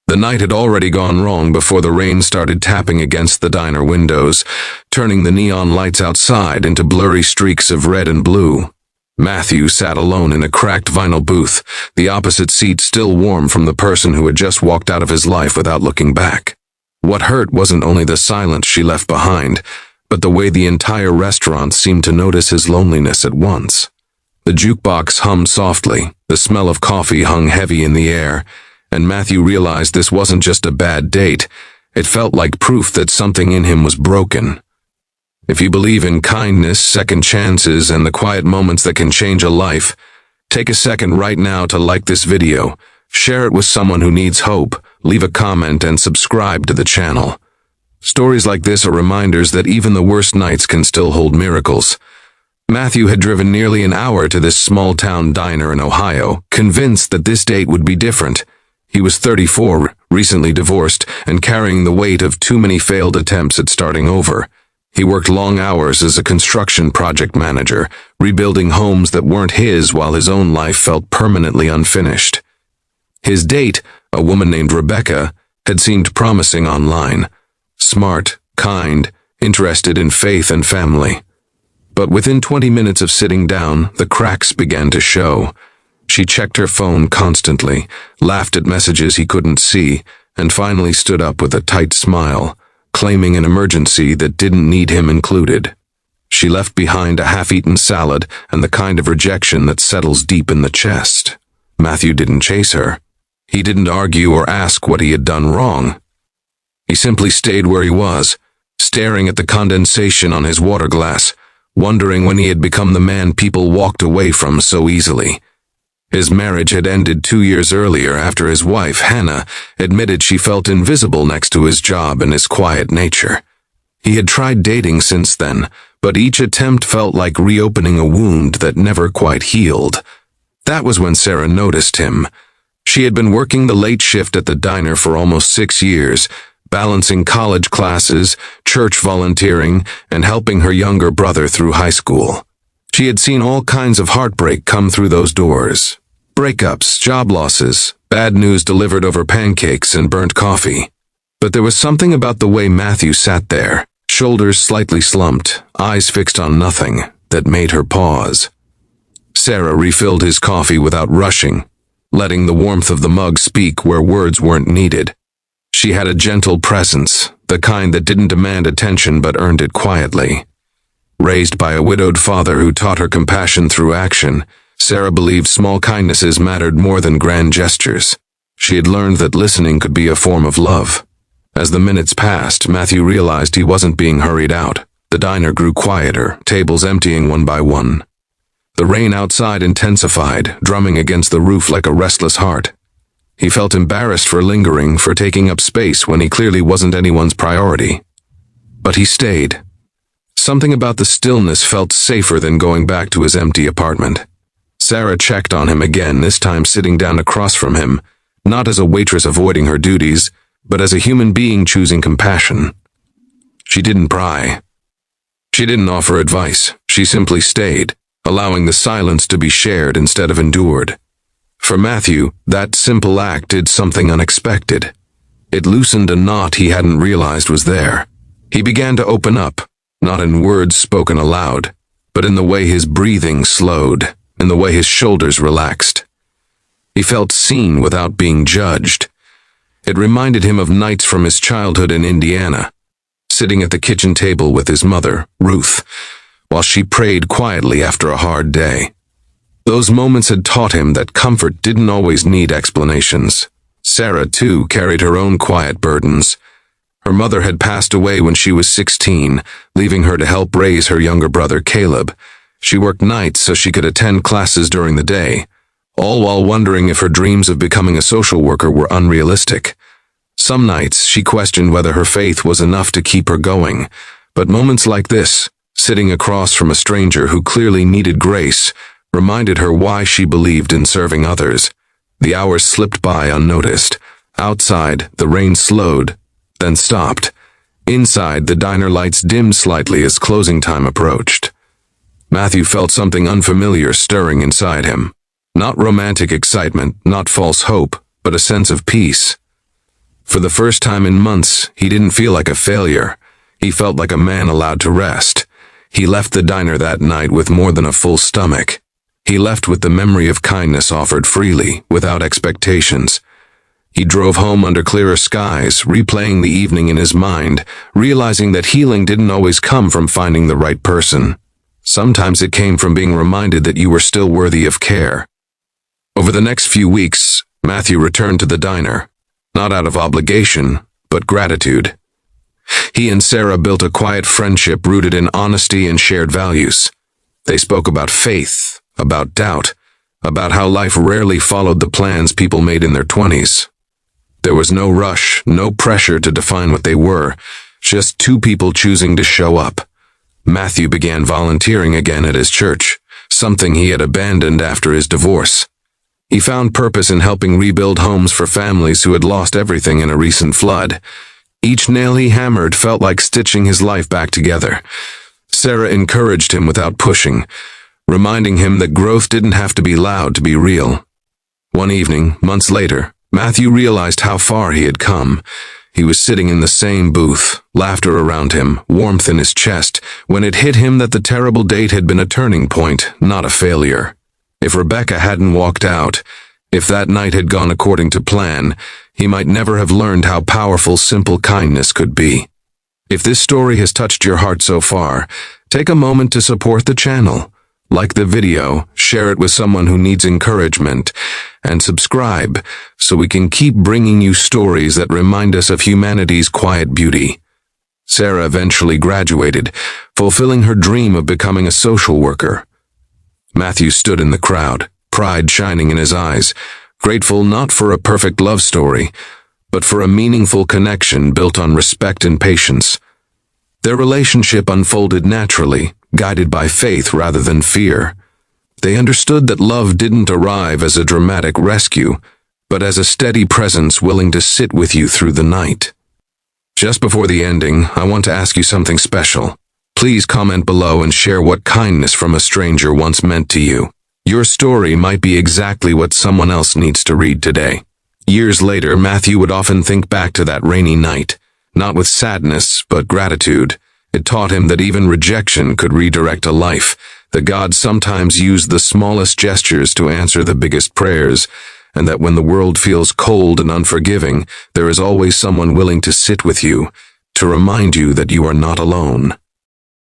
The night had already gone wrong before the rain started tapping against the diner windows, turning the neon lights outside into blurry streaks of red and blue. Matthew sat alone in a cracked vinyl booth, the opposite seat still warm from the person who had just walked out of his life without looking back. What hurt wasn't only the silence she left behind, but the way the entire restaurant seemed to notice his loneliness at once. The jukebox hummed softly, the smell of coffee hung heavy in the air, and Matthew realized this wasn't just a bad date. It felt like proof that something in him was broken. If you believe in kindness, second chances, and the quiet moments that can change a life, take a second right now to like this video, share it with someone who needs hope, leave a comment, and subscribe to the channel. Stories like this are reminders that even the worst nights can still hold miracles. Matthew had driven nearly an hour to this small-town diner in Ohio, convinced that this date would be different. He was 34, recently divorced, and carrying the weight of too many failed attempts at starting over. He worked long hours as a construction project manager, rebuilding homes that weren't his while his own life felt permanently unfinished. His date, a woman named Rebecca, had seemed promising online. Smart, kind, interested in faith and family. But within 20 minutes of sitting down, the cracks began to show. She checked her phone constantly, laughed at messages he couldn't see, and finally stood up with a tight smile, claiming an emergency that didn't need him included. She left behind a half-eaten salad and the kind of rejection that settles deep in the chest. Matthew didn't chase her. He didn't argue or ask what he had done wrong. He simply stayed where he was, staring at the condensation on his water glass, wondering when he had become the man people walked away from so easily. His marriage had ended 2 years earlier after his wife, Hannah, admitted she felt invisible next to his job and his quiet nature. He had tried dating since then, but each attempt felt like reopening a wound that never quite healed. That was when Sarah noticed him. She had been working the late shift at the diner for almost 6 years, balancing college classes, church volunteering, and helping her younger brother through high school. She had seen all kinds of heartbreak come through those doors. Breakups, job losses, bad news delivered over pancakes and burnt coffee. But there was something about the way Matthew sat there, shoulders slightly slumped, eyes fixed on nothing, that made her pause. Sarah refilled his coffee without rushing, letting the warmth of the mug speak where words weren't needed. She had a gentle presence, the kind that didn't demand attention but earned it quietly. Raised by a widowed father who taught her compassion through action, Sarah believed small kindnesses mattered more than grand gestures. She had learned that listening could be a form of love. As the minutes passed, Matthew realized he wasn't being hurried out. The diner grew quieter, tables emptying one by one. The rain outside intensified, drumming against the roof like a restless heart. He felt embarrassed for lingering, for taking up space when he clearly wasn't anyone's priority. But he stayed. Something about the stillness felt safer than going back to his empty apartment. Sarah checked on him again, this time sitting down across from him, not as a waitress avoiding her duties, but as a human being choosing compassion. She didn't pry. She didn't offer advice. She simply stayed, allowing the silence to be shared instead of endured. For Matthew, that simple act did something unexpected. It loosened a knot he hadn't realized was there. He began to open up, not in words spoken aloud, but in the way his breathing slowed, in the way his shoulders relaxed. He felt seen without being judged. It reminded him of nights from his childhood in Indiana, sitting at the kitchen table with his mother, Ruth, while she prayed quietly after a hard day. Those moments had taught him that comfort didn't always need explanations. Sarah, too, carried her own quiet burdens. Her mother had passed away when she was 16, leaving her to help raise her younger brother, Caleb. She worked nights so she could attend classes during the day, all while wondering if her dreams of becoming a social worker were unrealistic. Some nights she questioned whether her faith was enough to keep her going, but moments like this, sitting across from a stranger who clearly needed grace, reminded her why she believed in serving others. The hours slipped by unnoticed. Outside, the rain slowed, then stopped. Inside, the diner lights dimmed slightly as closing time approached. Matthew felt something unfamiliar stirring inside him. Not romantic excitement, not false hope, but a sense of peace. For the first time in months, he didn't feel like a failure. He felt like a man allowed to rest. He left the diner that night with more than a full stomach. He left with the memory of kindness offered freely, without expectations. He drove home under clearer skies, replaying the evening in his mind, realizing that healing didn't always come from finding the right person. Sometimes it came from being reminded that you were still worthy of care. Over the next few weeks, Matthew returned to the diner, not out of obligation, but gratitude. He and Sarah built a quiet friendship rooted in honesty and shared values. They spoke about faith, about doubt, about how life rarely followed the plans people made in their 20s. There was no rush, no pressure to define what they were, just two people choosing to show up. Matthew began volunteering again at his church, something he had abandoned after his divorce. He found purpose in helping rebuild homes for families who had lost everything in a recent flood. Each nail he hammered felt like stitching his life back together. Sarah encouraged him without pushing, reminding him that growth didn't have to be loud to be real. One evening, months later, Matthew realized how far he had come. He was sitting in the same booth, laughter around him, warmth in his chest, when it hit him that the terrible date had been a turning point, not a failure. If Rebecca hadn't walked out, if that night had gone according to plan, he might never have learned how powerful simple kindness could be. If this story has touched your heart so far, take a moment to support the channel. Like the video, share it with someone who needs encouragement, and subscribe so we can keep bringing you stories that remind us of humanity's quiet beauty. Sarah eventually graduated, fulfilling her dream of becoming a social worker. Matthew stood in the crowd, pride shining in his eyes, grateful not for a perfect love story, but for a meaningful connection built on respect and patience. Their relationship unfolded naturally, guided by faith rather than fear. They understood that love didn't arrive as a dramatic rescue, but as a steady presence willing to sit with you through the night. Just before the ending, I want to ask you something special. Please comment below and share what kindness from a stranger once meant to you. Your story might be exactly what someone else needs to read today. Years later, Matthew would often think back to that rainy night, not with sadness, but gratitude. It taught him that even rejection could redirect a life, that God sometimes used the smallest gestures to answer the biggest prayers, and that when the world feels cold and unforgiving, there is always someone willing to sit with you, to remind you that you are not alone.